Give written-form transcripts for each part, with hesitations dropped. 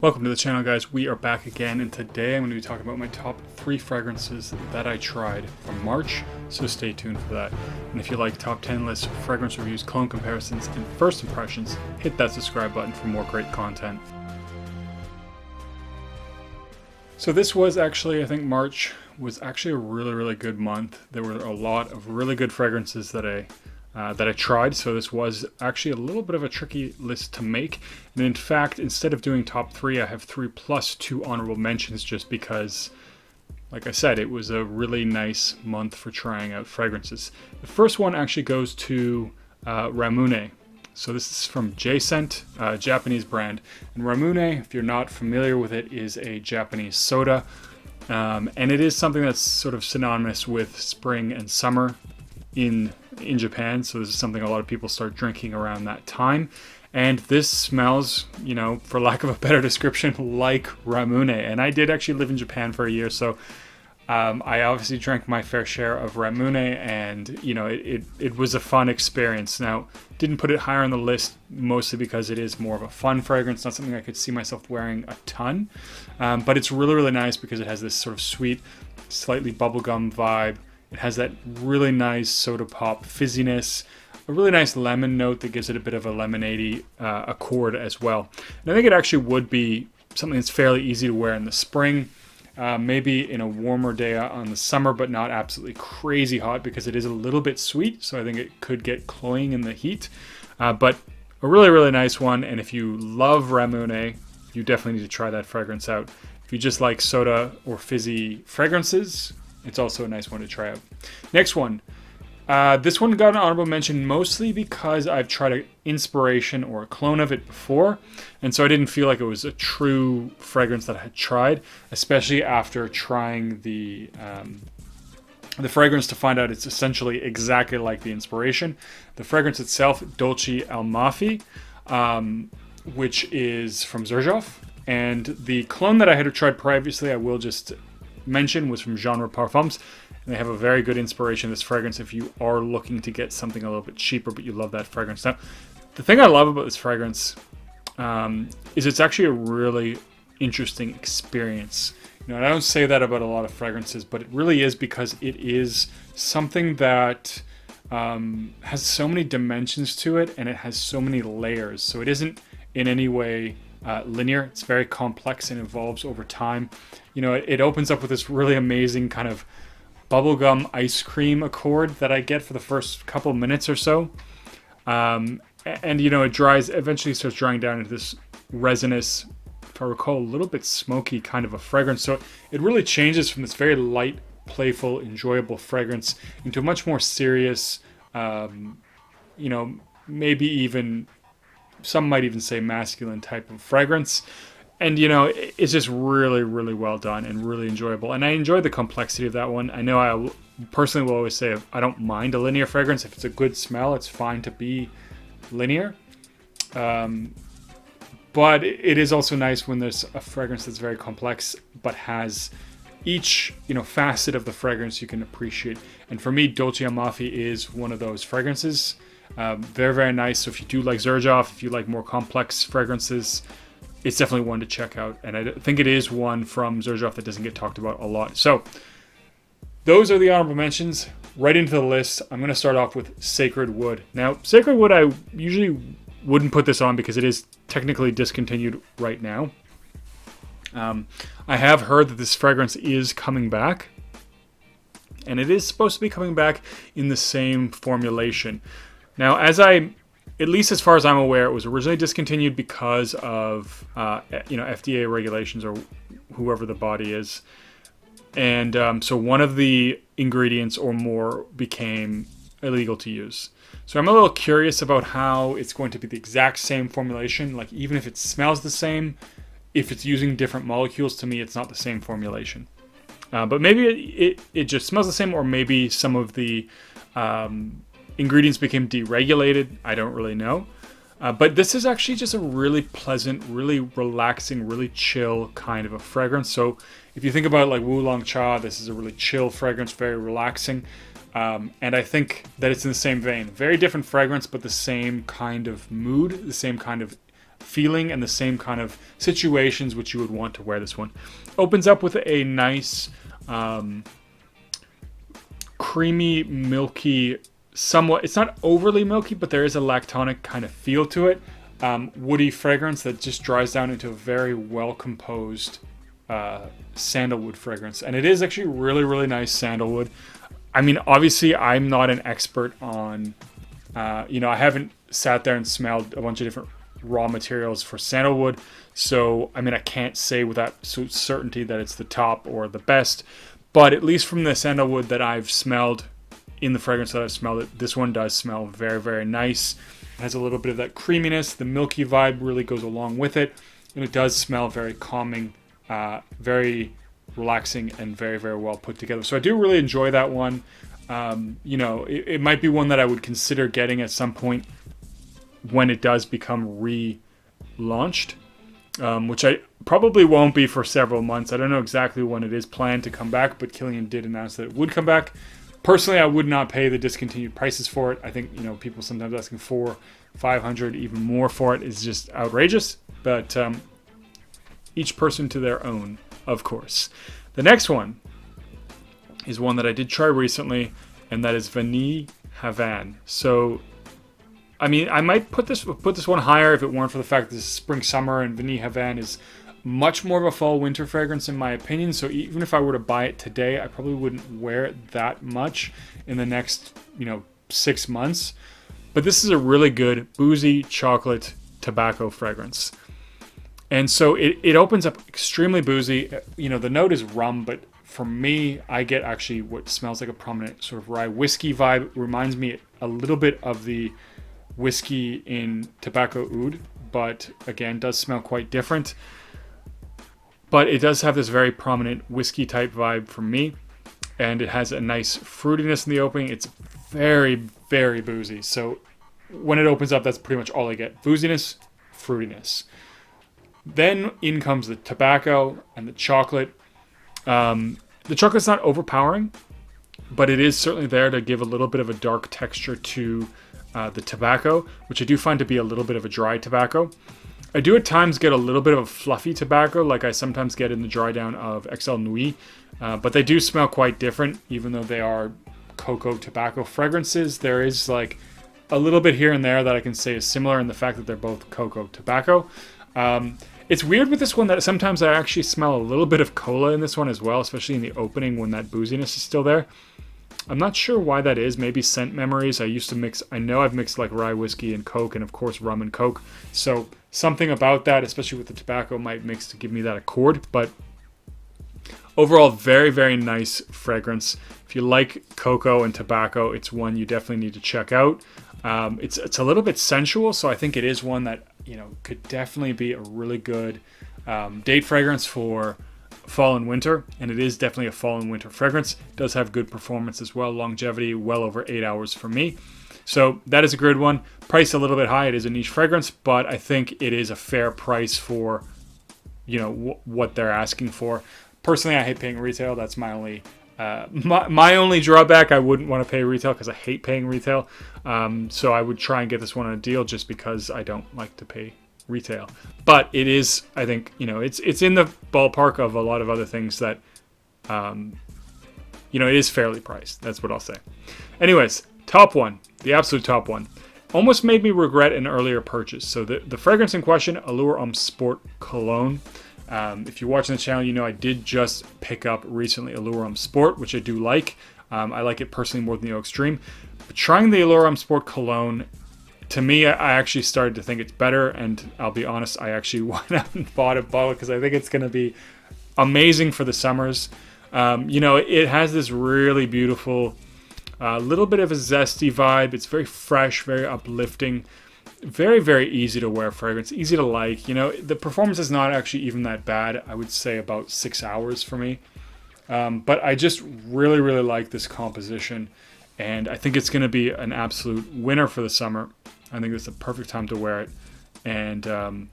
Welcome to the channel, guys. We are back again, and today I'm going to be talking about my top 3 fragrances that I tried from March, so stay tuned for that. And if you like top 10 lists, fragrance reviews, cologne comparisons, and first impressions, hit that subscribe button for more great content. So this was actually, I think March was actually a really good month. There were a lot of really good fragrances that I tried, so this was actually a little bit of a tricky list to make. And in fact, instead of doing top 3, I have 3 plus 2 honorable mentions, just because, like I said, it was a really nice month for trying out fragrances. The first one actually goes to Ramune. So this is from Gents, a Japanese brand. And Ramune, if you're not familiar with it, is a Japanese soda. And it is something that's sort of synonymous with spring and summer in Japan, so this is something a lot of people start drinking around that time. And this smells, you know, for lack of a better description, like Ramune. And I did actually live in Japan for a year, so I obviously drank my fair share of Ramune, and you know, it was a fun experience. Now, didn't put it higher on the list, mostly because it is more of a fun fragrance, not something I could see myself wearing a ton. But it's really nice because it has this sort of sweet, slightly bubblegum vibe. It has that really nice soda pop fizziness, a really nice lemon note that gives it a bit of a lemonade-y accord as well. And I think it actually would be something that's fairly easy to wear in the spring, maybe in a warmer day on the summer, but not absolutely crazy hot because it is a little bit sweet, so I think it could get cloying in the heat. But a really nice one, and if you love Ramune, you definitely need to try that fragrance out. If you just like soda or fizzy fragrances, it's also a nice one to try out. Next one. This one got an honorable mention mostly because I've tried an inspiration or a clone of it before, and so I didn't feel like it was a true fragrance that I had tried, especially after trying the fragrance to find out it's essentially exactly like the inspiration. The fragrance itself, Dolce Amalfi, which is from Xerjoff, and the clone that I had tried previously, I will just mention, was from Genre Parfums, and they have a very good inspiration in this fragrance if you are looking to get something a little bit cheaper but you love that fragrance. Now, the thing I love about this fragrance is it's actually a really interesting experience. You know, and I don't say that about a lot of fragrances, but it really is, because it is something that has so many dimensions to it, and it has so many layers. So it isn't in any way linear. It's very complex and evolves over time. You know, it opens up with this really amazing kind of bubblegum ice cream accord that I get for the first couple minutes or so. And you know, it eventually starts drying down into this resinous, if I recall, a little bit smoky kind of a fragrance. So it really changes from this very light, playful, enjoyable fragrance into a much more serious, you know, maybe even, some might even say, masculine type of fragrance. And, you know, it's just really well done and really enjoyable. And I enjoy the complexity of that one. I know I personally will always say I don't mind a linear fragrance. If it's a good smell, it's fine to be linear. But it is also nice when there's a fragrance that's very complex but has each, you know, facet of the fragrance you can appreciate. And for me, Dolce Amalfi is one of those fragrances. Very nice. So if you do like Xerjoff, if you like more complex fragrances, it's definitely one to check out. And I think it is one from Xerjoff that doesn't get talked about a lot. So those are the honorable mentions. Right into the list, I'm going to start off with Sacred Wood. Now, Sacred Wood, I usually wouldn't put this on because it is technically discontinued right now. I have heard that this fragrance is coming back, and it is supposed to be coming back in the same formulation. Now, at least as far as I'm aware, it was originally discontinued because of you know, FDA regulations or whoever the body is, and so one of the ingredients or more became illegal to use. So I'm a little curious about how it's going to be the exact same formulation. Like, even if it smells the same, if it's using different molecules, to me it's not the same formulation. But maybe it just smells the same, or maybe some of the ingredients became deregulated. I don't really know. But this is actually just a really pleasant, really relaxing, really chill kind of a fragrance. So if you think about like Oolong Cha, this is a really chill fragrance, very relaxing. And I think that it's in the same vein. Very different fragrance, but the same kind of mood, the same kind of feeling and the same kind of situations which you would want to wear this one. Opens up with a nice creamy, milky, somewhat, it's not overly milky, but there is a lactonic kind of feel to it. Woody fragrance that just dries down into a very well composed sandalwood fragrance. And it is actually really, really nice sandalwood. I mean, obviously, I'm not an expert on, I haven't sat there and smelled a bunch of different raw materials for sandalwood. So, I mean, I can't say without certainty that it's the top or the best. But at least from the sandalwood that I've smelled, in the fragrance that I've smelled it, this one does smell very, very nice. It has a little bit of that creaminess. The milky vibe really goes along with it. And it does smell very calming, very relaxing, and very, very well put together. So I do really enjoy that one. It might be one that I would consider getting at some point when it does become relaunched, which I probably won't be for several months. I don't know exactly when it is planned to come back, but Kilian did announce that it would come back. Personally, I would not pay the discontinued prices for it. I think, people sometimes asking $400, $500, even more for it is just outrageous. But each person to their own, of course. The next one is one that I did try recently, and that is Vinihavan. So, I mean, I might put this one higher if it weren't for the fact that this is spring, summer, and Vinihavan is much more of a fall winter fragrance in my opinion. So even if I were to buy it today, I probably wouldn't wear it that much in the next 6 months. But this is a really good boozy chocolate tobacco fragrance, and so it opens up extremely boozy. The note is rum, but for me, I get actually what smells like a prominent sort of rye whiskey vibe. It reminds me a little bit of the whiskey in Tobacco Oud, but again does smell quite different. But it does have this very prominent whiskey type vibe for me. And it has a nice fruitiness in the opening. It's very, very boozy. So when it opens up, that's pretty much all I get. Booziness, fruitiness. Then in comes the tobacco and the chocolate. The chocolate's not overpowering, but it is certainly there to give a little bit of a dark texture to the tobacco, which I do find to be a little bit of a dry tobacco. I do at times get a little bit of a fluffy tobacco, like I sometimes get in the dry down of XL Nuit, but they do smell quite different, even though they are cocoa tobacco fragrances. There is like a little bit here and there that I can say is similar in the fact that they're both cocoa tobacco. It's weird with this one that sometimes I actually smell a little bit of cola in this one as well, especially in the opening when that booziness is still there. I'm not sure why that is. Maybe scent memories. I know I've mixed like rye whiskey and Coke, and of course rum and Coke. So something about that, especially with the tobacco, might mix to give me that accord. But overall, very, very nice fragrance. If you like cocoa and tobacco, it's one you definitely need to check out. It's a little bit sensual, so I think it is one that could definitely be a really good date fragrance for fall and winter, and it is definitely a fall and winter fragrance. It does have good performance as well, longevity well over 8 hours for me. So that is a good one. Price a little bit high. It is a niche fragrance, but I think it is a fair price for what they're asking for. Personally, I hate paying retail. That's my only my only drawback. I wouldn't want to pay retail because I hate paying retail. So I would try and get this one on a deal just because I don't like to pay retail. But it is, I think, it's in the ballpark of a lot of other things that, it is fairly priced. That's what I'll say. Anyways, top one, the absolute top one, almost made me regret an earlier purchase. So the fragrance in question, Allure Homme Sport Cologne. If you're watching the channel, I did just pick up recently Allure Homme Sport, which I do like. I like it personally more than the Extreme. But trying the Allure Homme Sport Cologne, to me, I actually started to think it's better, and I'll be honest, I actually went out and bought a bottle because I think it's going to be amazing for the summers. It has this really beautiful, little bit of a zesty vibe. It's very fresh, very uplifting, very, very easy to wear fragrance, easy to like. The performance is not actually even that bad. I would say about 6 hours for me. But I just really, really like this composition, and I think it's going to be an absolute winner for the summer. I think it's the perfect time to wear it. And,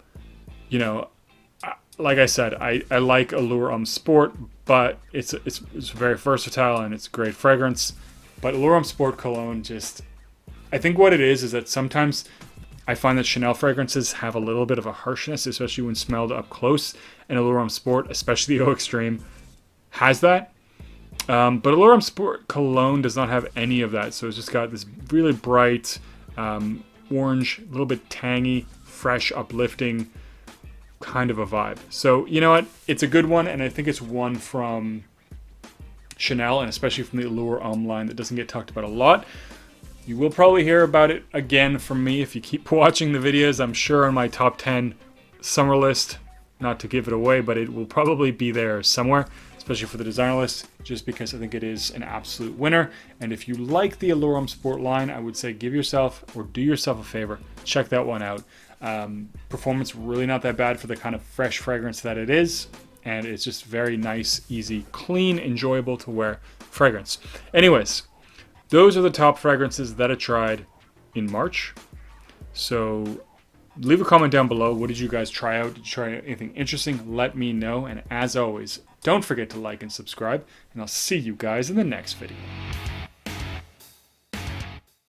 like I said, I like Allure Homme Sport, but it's very versatile and it's a great fragrance. But Allure Homme Sport Cologne I think what it is that sometimes I find that Chanel fragrances have a little bit of a harshness, especially when smelled up close. And Allure Homme Sport, especially the Eau Extreme, has that. But Allure Homme Sport Cologne does not have any of that. So it's just got this really bright orange, a little bit tangy, fresh, uplifting kind of a vibe. So you know what? It's a good one, and I think it's one from Chanel, and especially from the Allure Homme line that doesn't get talked about a lot. You will probably hear about it again from me if you keep watching the videos. I'm sure on my top 10 summer list, not to give it away, but it will probably be there somewhere, especially for the designer list, just because I think it is an absolute winner. And if you like the Allure Homme Sport line, I would say give yourself or do yourself a favor, check that one out. Performance really not that bad for the kind of fresh fragrance that it is, and it's just very nice, easy, clean, enjoyable to wear fragrance. Anyways, those are the top fragrances that I tried in March. So leave a comment down below. What did you guys try out? Did you try anything interesting? Let me know. And as always, don't forget to like and subscribe. And I'll see you guys in the next video.